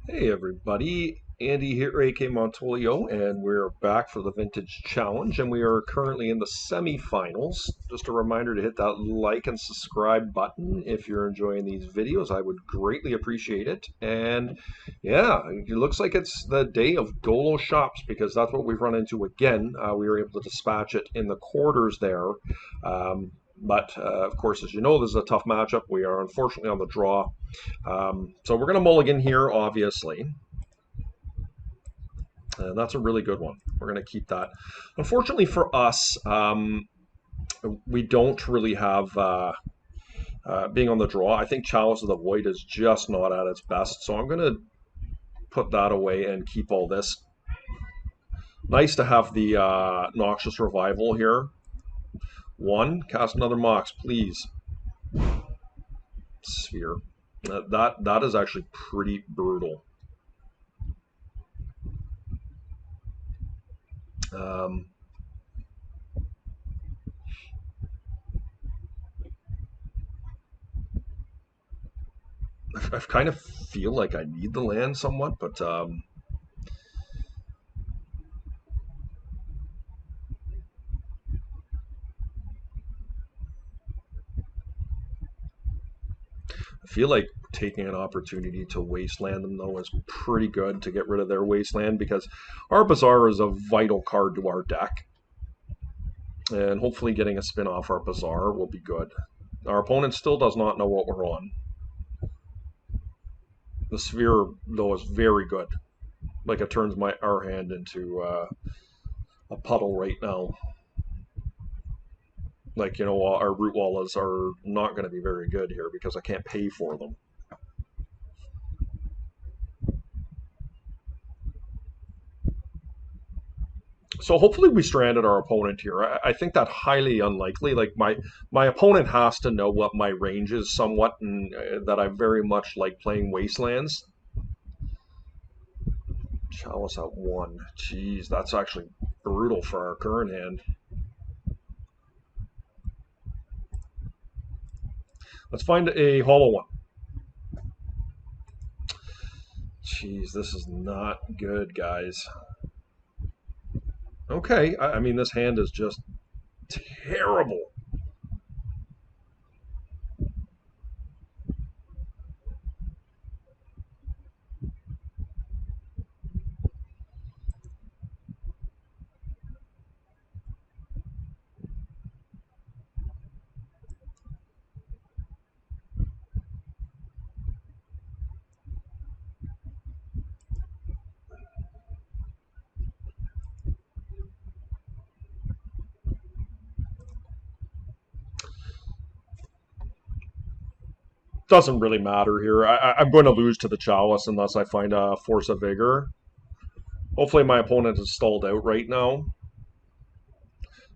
Hey everybody, Andy here, AK Montolio, and we're back for the Vintage Challenge, and we are currently in the semifinals. Just a reminder to hit that like and subscribe button if you're enjoying these videos. I would greatly appreciate it. And yeah, it looks like it's the day of Dolo shops because that's what we've run into again. We were able to dispatch it in the quarters there. But of course, as you know, this is a tough matchup. We are unfortunately on the draw. So we're going to mulligan here, obviously. And that's a really good one. We're going to keep that. Unfortunately for us, we don't really have being on the draw. I think Chalice of the Void is just not at its best. So I'm going to put that away and keep all this. Nice to have the Noxious Revival here. One, cast another Mox, please. Sphere. That is actually pretty brutal. Um, I kind of feel like I need the land somewhat, but I feel like taking an opportunity to wasteland them though is pretty good to get rid of their wasteland because our Bazaar is a vital card to our deck, and hopefully getting a spin off our Bazaar will be good. Our opponent still does not know what we're on. The Sphere though is very good. Like it turns our hand into a puddle right now. Like, you know, our root wallas are not going to be very good here because I can't pay for them. So hopefully we stranded our opponent here. I think that highly unlikely. Like my opponent has to know what my range is somewhat, and that I very much like playing wastelands. Chalice at one. Jeez, that's actually brutal for our current hand. Let's find a hollow one. Jeez, this is not good, guys. Okay, I mean, this hand is just terrible. Doesn't really matter here. I'm going to lose to the Chalice unless I find a Force of Vigor. Hopefully my opponent is stalled out right now.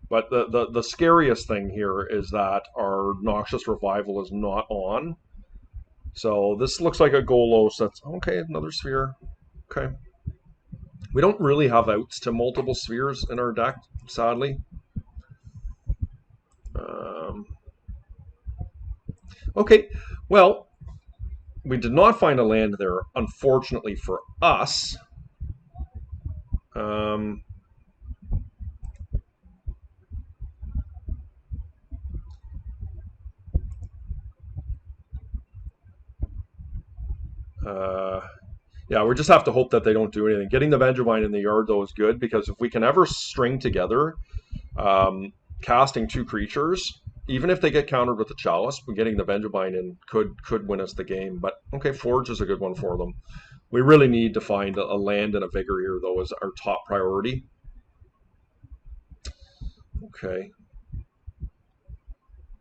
But the scariest thing here is that our Noxious Revival is not on. So this looks like a Golos. That's okay, another sphere. Okay. We don't really have outs to multiple spheres in our deck, sadly. Okay, well, we did not find a land there, unfortunately for us. Um, yeah, we just have to hope that they don't do anything. Getting the Vengevine in the yard, though, is good because if we can ever string together casting two creatures, even if they get countered with the Chalice, getting the Vengevine in could win us the game. But okay, Forge is a good one for them. We really need to find a land and a Vigor here, though, as our top priority. Okay.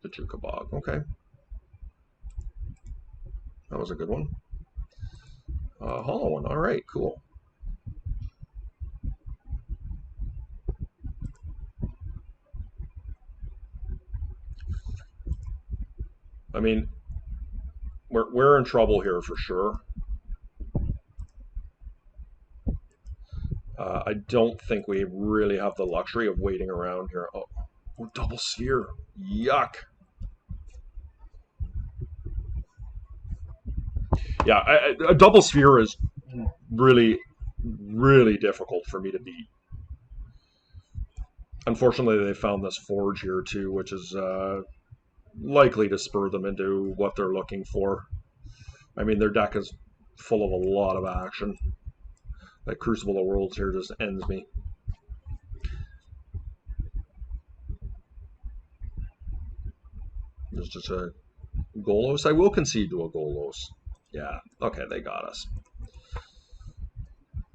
The Jukabog. Okay. That was a good one. Hollow one. All right, cool. I mean, we're in trouble here for sure. I don't think we really have the luxury of waiting around here. Oh, double sphere. Yuck. Yeah, a double sphere is really, really difficult for me to beat. Unfortunately, they found this forge here too, which is likely to spur them into what they're looking for. I mean, their deck is full of a lot of action. That Crucible of Worlds here just ends me. There's just a Golos. I will concede to a Golos. Yeah, okay, they got us.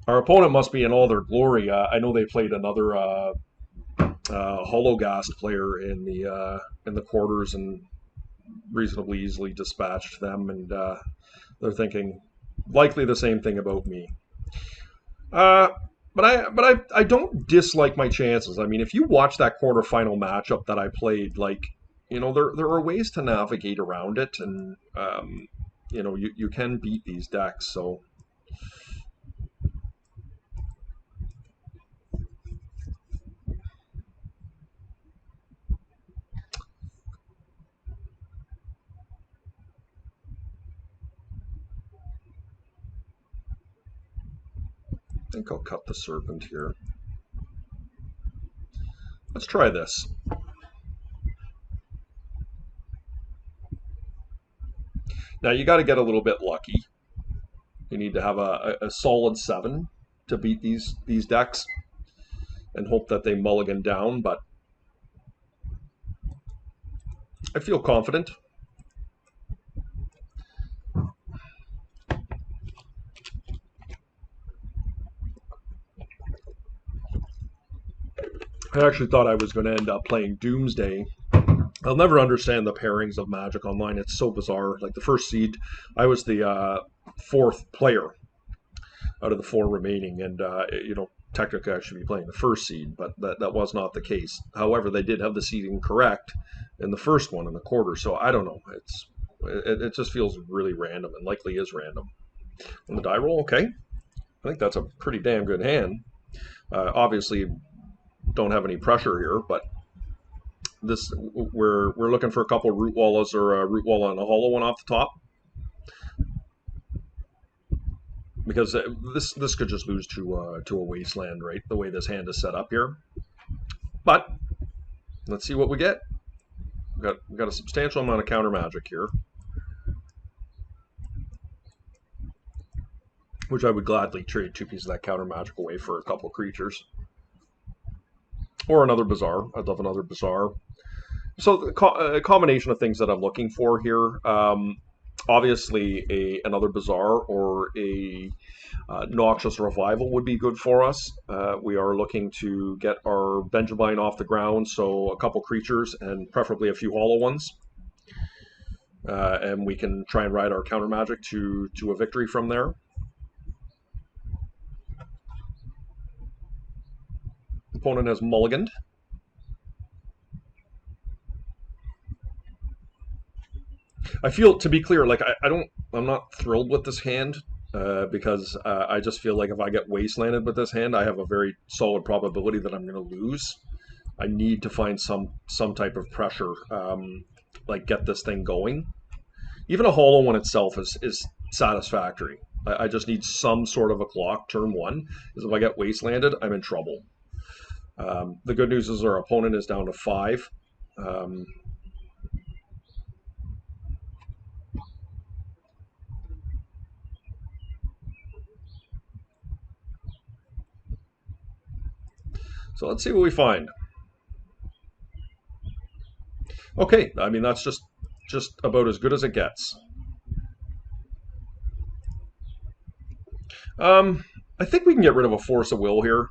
Our opponent must be in all their glory. I know they played another Hologast player in the quarters and reasonably easily dispatched them, and they're thinking likely the same thing about me. Uh, but I don't dislike my chances. I mean, if you watch that quarterfinal matchup that I played, like, you know, there are ways to navigate around it, and you know, you can beat these decks. So I think I'll cut the Serpent here. Let's try this. Now you got to get a little bit lucky. You need to have a solid 7 to beat these decks, and hope that they mulligan down. But I feel confident. I actually thought I was going to end up playing Doomsday. I'll never understand the pairings of Magic Online. It's so bizarre. Like the first seed, I was the fourth player out of the 4 remaining, and you know, technically I should be playing the first seed, but that was not the case. However, they did have the seeding correct in the first one in the quarter, so I don't know. It just feels really random, and likely is random. On the die roll, okay, I think that's a pretty damn good hand. Obviously, don't have any pressure here, but this we're looking for a couple root wallas or a root walla and a hollow one off the top, because this could just lose to a wasteland, right? The way this hand is set up here. But let's see what we get. We've got a substantial amount of counter magic here, which I would gladly trade 2 pieces of that counter magic away for a couple creatures. Or another Bazaar. I'd love another Bazaar. So a combination of things that I'm looking for here. Obviously, another Bazaar or a Noxious Revival would be good for us. We are looking to get our Benjamine off the ground, so a couple creatures and preferably a few hollow ones. And we can try and ride our counter magic to a victory from there. Opponent has mulliganed. I feel, to be clear, like I'm not thrilled with this hand because I just feel like if I get wastelanded with this hand, I have a very solid probability that I'm going to lose. I need to find some type of pressure, like get this thing going. Even a hollow one itself is satisfactory. I just need some sort of a clock turn 1, because if I get wastelanded, I'm in trouble. The good news is our opponent is down to 5. So let's see what we find. Okay, I mean, that's just about as good as it gets. I think we can get rid of a Force of Will here.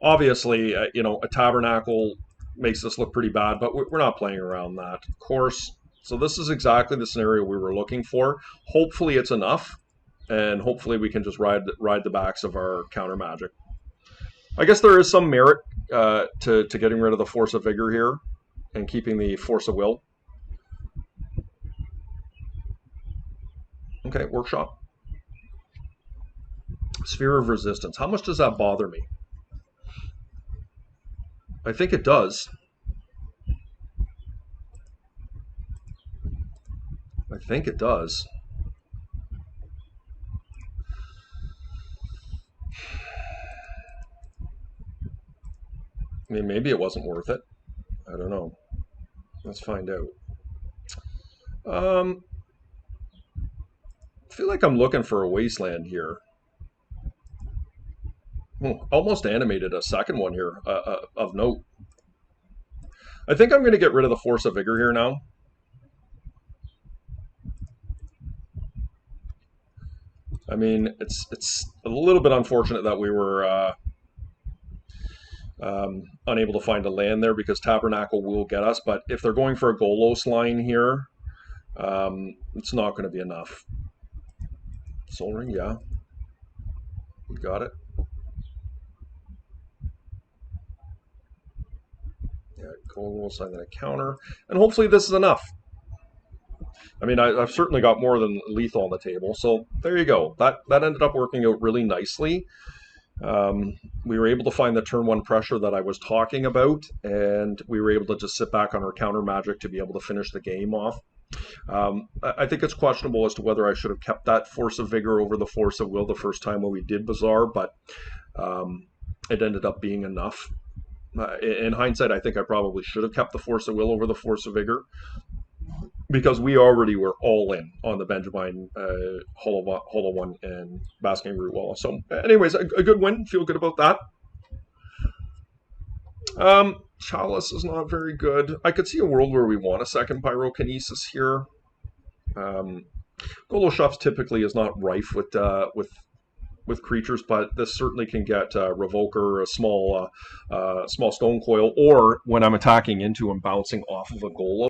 Obviously, you know, a Tabernacle makes this look pretty bad, but we're not playing around that, of course. So this is exactly the scenario we were looking for. Hopefully it's enough, and hopefully we can just ride the backs of our counter magic. I guess there is some merit to getting rid of the Force of Vigor here and keeping the Force of Will. Okay, Workshop. Sphere of Resistance. How much does that bother me? I think it does. I think it does. I mean, maybe it wasn't worth it. I don't know. Let's find out. I feel like I'm looking for a wasteland here. Almost animated a second one here of note. I think I'm going to get rid of the Force of Vigor here now. I mean, it's a little bit unfortunate that we were unable to find a land there because Tabernacle will get us. But if they're going for a Golos line here, it's not going to be enough. Soul Ring, yeah. We got it. Yeah, Golos, I'm going to counter. And hopefully this is enough. I mean, I've certainly got more than lethal on the table. So there you go. That ended up working out really nicely. We were able to find the turn one pressure that I was talking about, and we were able to just sit back on our counter magic to be able to finish the game off. I think it's questionable as to whether I should have kept that Force of Vigor over the Force of Will the first time when we did Bazaar, but it ended up being enough. In hindsight, I think I probably should have kept the Force of Will over the Force of Vigor, because we already were all in on the Benjamin, HollowVine, and Basking Root Wall. So, anyways, a good win. Feel good about that. Chalice is not very good. I could see a world where we want a second Pyrokinesis here. Golo Shops typically is not rife with creatures, but this certainly can get Revoker, a small Stone Coil, or when I'm attacking into and bouncing off of a Golo.